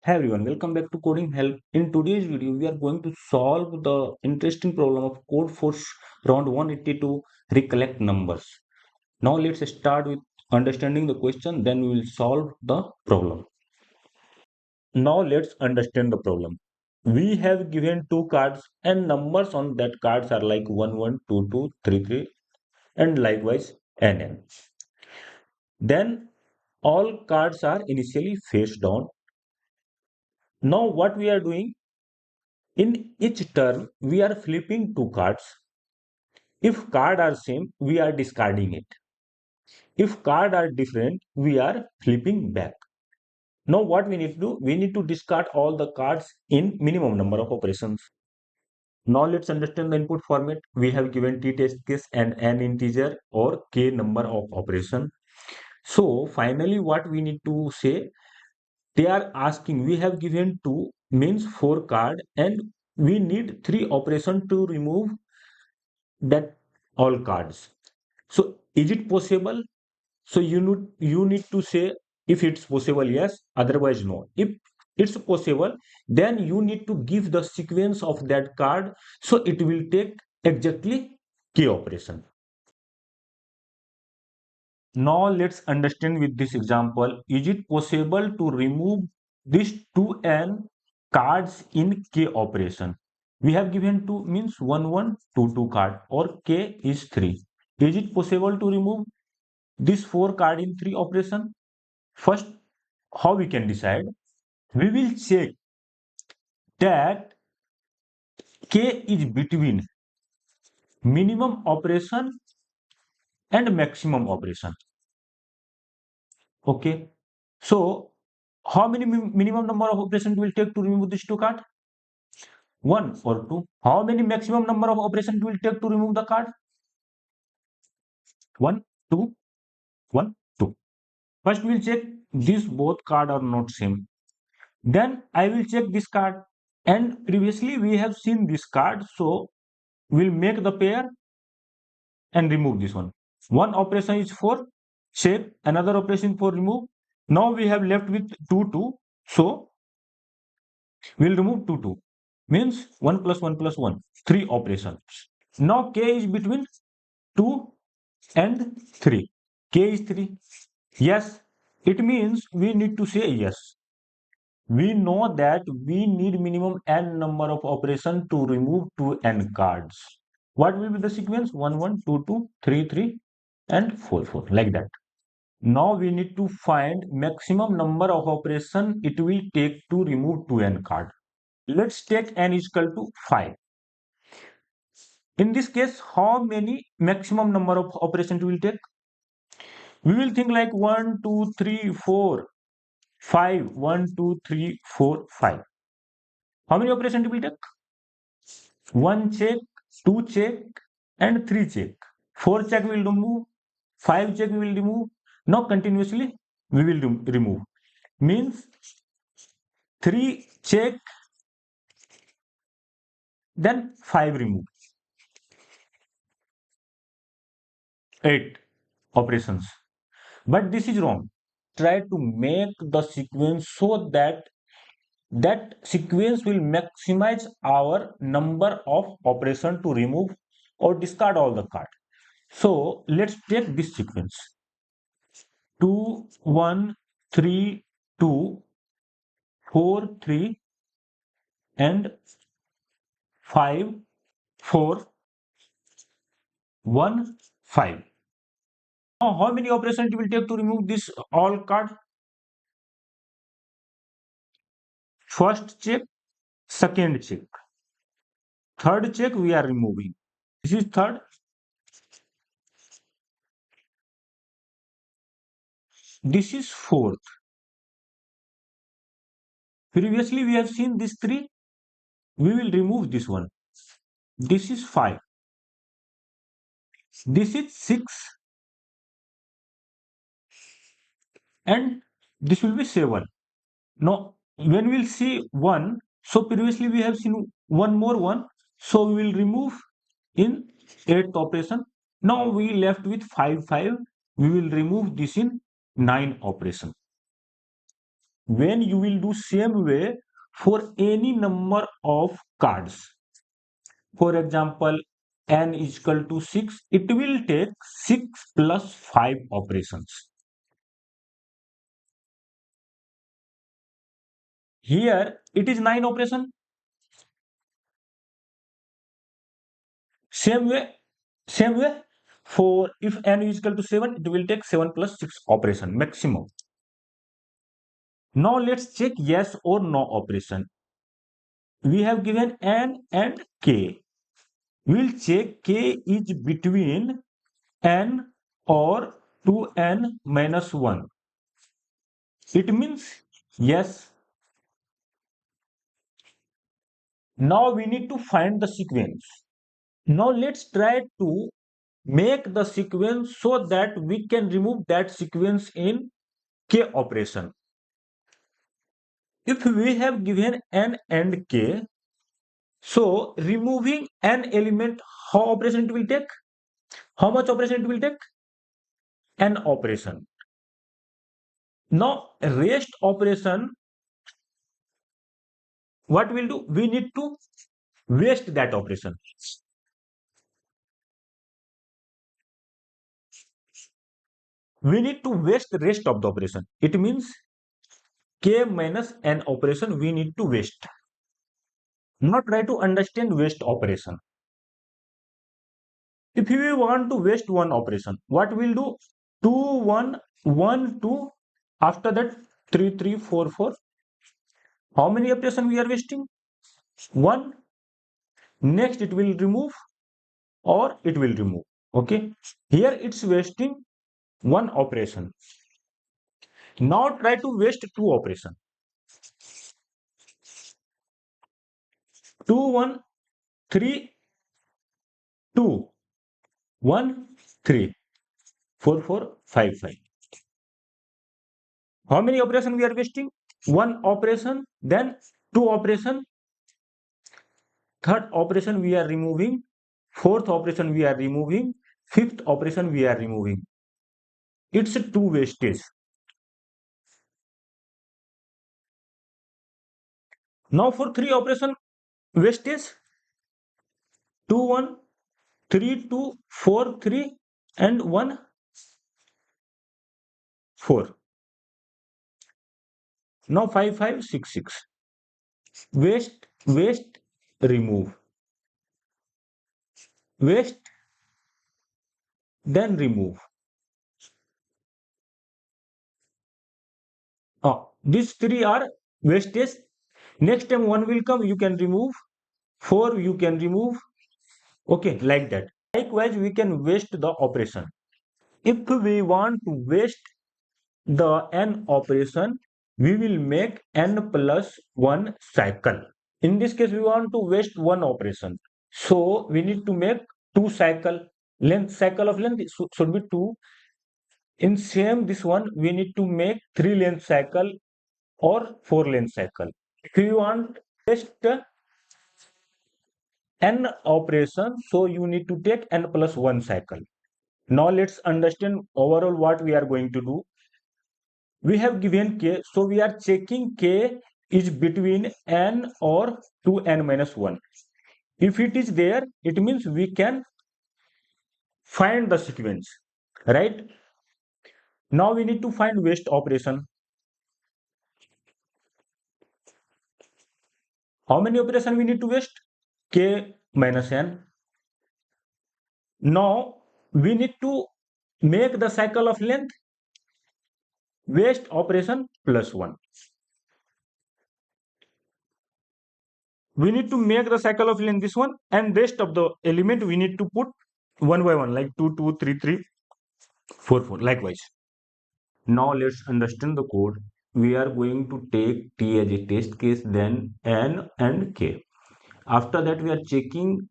Hey everyone, welcome back to Coding Help. In today's video, we are going to solve the interesting problem of Codeforce Round 182 Recollect Numbers. Now let's start with understanding the question, then we will solve the problem. Now let's understand the problem. We have given two cards and numbers on that cards are like 1, 1, 2, 2, 3, 3 and likewise NN. Then all cards are initially face down. Now what we are doing? In each turn, we are flipping two cards. If cards are same, we are discarding it. If cards are different, we are flipping back. Now what we need to do? We need to discard all the cards in minimum number of operations. Now let's understand the input format. We have given t test case and n integer or k number of operation. So finally what we need to say, they are asking, we have given 2 means 4 card and we need 3 operation to remove that all cards. So is it possible? So you need to say if it's possible, yes, otherwise no. If it's possible, then you need to give the sequence of that card so it will take exactly k operation. Now let's understand with this example. Is it possible to remove these 2n cards in k operation? We have given 2 means 1 1 2 2 card or k is 3. Is it possible to remove this 4 card in 3 operation? First, how we can decide? We will check that k is between minimum operation and maximum operation. Okay. So how many minimum number of operations will take to remove this two card? 1 or 2. How many maximum number of operations will take to remove the card? 1, 2, 1, 2. First we'll check these both card are not same. Then I will check this card. And previously we have seen this card, so we'll make the pair and remove this one. One operation is for check, another operation for remove. Now we have left with 2, 2. So we'll remove 2, 2. Means 1 plus 1 plus 1. 3 operations. Now k is between 2 and 3. K is 3. Yes, it means we need to say yes. We know that we need minimum n number of operation to remove 2n cards. What will be the sequence? 1, 1, 2, 2, 3, 3 and 4, 4 like that. Now we need to find maximum number of operation it will take to remove 2n card. Let's take n is equal to 5. In this case, how many maximum number of operations will take? We will think like 1, 2, 3, 4, 5. 1, 2, 3, 4, 5. How many operations will take? 1 check, 2 check, and 3 check. 4 check we will remove, 5 check we will remove. Now continuously we will remove. Means 3 check, then 5 remove. 8 operations. But this is wrong. Try to make the sequence so that that sequence will maximize our number of operation to remove or discard all the card. So let's take this sequence. 2, 1, 3, 2, 4, 3 and 5, 4, 1, 5. Now how many operations it will take to remove this all card? First check, second check. Third check we are removing. This is third. This is fourth. Previously we have seen this 3. We will remove this one. This is 5. This is 6. And this will be 7. Now when we'll see 1, so previously we have seen one more 1. So we will remove in 8th operation. Now we left with 5, 5. We will remove this in 9 operation. when you will do same way for any number of cards. For example, n is equal to 6, it will take 6 plus 5 operations. Here it is 9 operation. Same way, same way. For if n is equal to 7, it will take 7 plus 6 operation maximum. Now let's check yes or no operation. We have given n and k. We'll check k is between n or 2n minus 1. It means yes. Now we need to find the sequence. Now let's try to make the sequence so that we can remove that sequence in k operation. If we have given n and k, so removing an element, how operation it will take? How much operation it will take? An operation. Now rest operation, what we'll do? We need to waste that operation. We need to waste the rest of the operation. It means k minus n operation we need to waste. Now try to understand waste operation. If we want to waste one operation, what we'll do? 2, 1, 1, 2, after that 3, 3, 4, 4. How many operation we are wasting? 1. Next it will remove or it will remove. Okay. Here it's wasting one operation. Now try to waste two operation. 2, 1, 3, 2, 1, 3, 4, 4, 5, 5. How many operation we are wasting? One operation, then two operation, third operation we are removing, fourth operation we are removing, fifth operation we are removing. It's a two wastage. Now for three operation wastage, 2, 1, 3, 2, 4, 3, and 1, 4. Now 5, 5, 6, 6. Waste, waste, remove. Waste, then remove. These three are wastage. Next time one will come, you can remove. 4 you can remove. Okay, like that. Likewise, we can waste the operation. If we want to waste the n operation, we will make n plus 1 cycle. In this case, we want to waste one operation. So we need to make two cycle. Length cycle of length should be 2. In same this one, we need to make 3 length cycle or 4 length cycle. If you want waste n operation, so you need to take n plus 1 cycle. Now let's understand overall what we are going to do. We have given k, so we are checking k is between n or 2n minus 1. If it is there, it means we can find the sequence, right? Now we need to find waste operation. How many operation we need to waste? K minus n. Now we need to make the cycle of length, waste operation plus 1. We need to make the cycle of length this one, and rest of the element we need to put one by one, like 2, 2, 3, 3, 4, 4, likewise. Now let's understand the code. We are going to take t as a test case, then n and k. After that, we are checking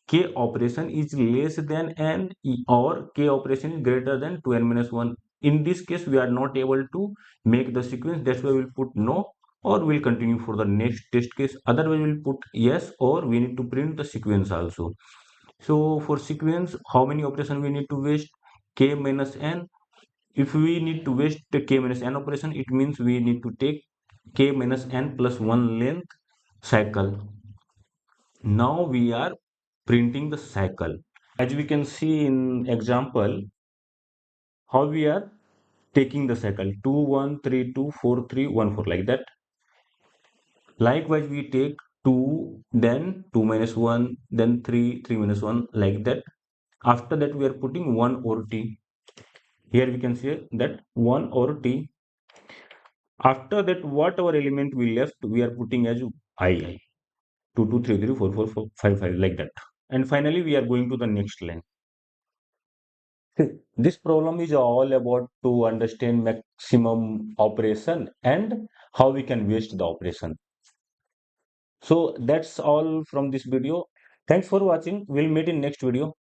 k operation is less than n or k operation is greater than 2n minus 1. In this case, we are not able to make the sequence. That's why we'll put no, or we'll continue for the next test case. Otherwise, we'll put yes, or we need to print the sequence also. So for sequence, how many operation we need to waste? K minus n. if we need to waste the k minus n operation, it means we need to take k minus n plus 1 length cycle. Now we are printing the cycle. As we can see in example, how we are taking the cycle 2 1 3 2 4 3 1 4 like that. Likewise, we take 2, then 2 minus 1, then 3 3 minus 1 like that. After that, we are putting 1 over t. Here we can say that 1 over t. After that, whatever element we left, we are putting as I. 2 2 3 3 4 4 4 5 5 like that. And finally, we are going to the next line. This problem is all about to understand maximum operation and how we can waste the operation. So that's all from this video. Thanks for watching. We'll meet in next video.